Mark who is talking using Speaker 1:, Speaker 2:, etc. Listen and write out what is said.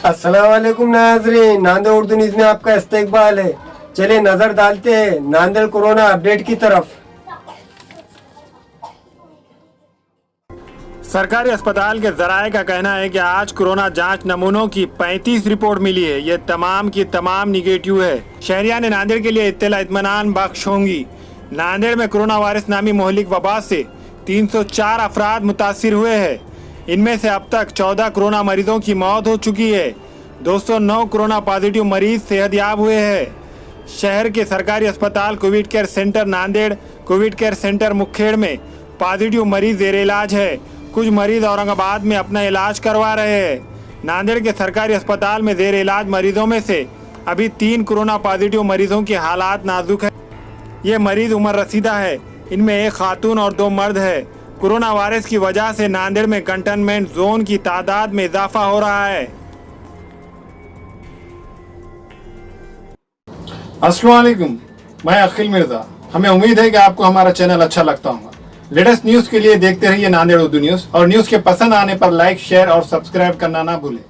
Speaker 1: अस्सलाम वालेकुम नाज़रीन, नांदेड़ उर्दू न्यूज़ में आपका इस्तकबाल है। चलिए नजर डालते हैं नांदेड़ कोरोना अपडेट की तरफ।
Speaker 2: सरकारी अस्पताल के जराये का कहना है कि आज कोरोना जांच नमूनों की 35 रिपोर्ट मिली है। ये तमाम की तमाम निगेटिव है। शहरिया ने नांदेड़ के लिए इत्तला इत्मीनान बख्श होंगी। नांदेड़ में कोरोना वायरस नामी मोहलिक वबा से 304 अफराद मुतासिर हुए हैं। इनमें से अब तक 14 कोरोना मरीजों की मौत हो चुकी है। 209 कोरोना पॉजिटिव मरीज सेहतयाब हुए हैं। शहर के सरकारी अस्पताल Covid care centre Nanded, Covid care centre Mukhed में पॉजिटिव मरीज जेर इलाज है। कुछ मरीज औरंगाबाद में अपना इलाज करवा रहे हैं। नांदेड़ के सरकारी अस्पताल में जेर इलाज मरीजों में से अभी 3 कोरोना पॉजिटिव मरीजों की हालात नाजुक है। ये मरीज उम्र रसीदा है। इनमें एक खातून और 2 मर्द है। कोरोना वायरस की वजह से नांदेड़ में कंटेनमेंट जोन की तादाद में इजाफा हो रहा है।
Speaker 3: अस्सलाम वालेकुम, मैं अखिल मिर्जा। हमें उम्मीद है कि आपको हमारा चैनल अच्छा लगता होगा। लेटेस्ट न्यूज के लिए देखते रहिए नांदेड़ उर्दू न्यूज, और न्यूज के पसंद आने पर लाइक, शेयर और सब्सक्राइब करना ना भूलें।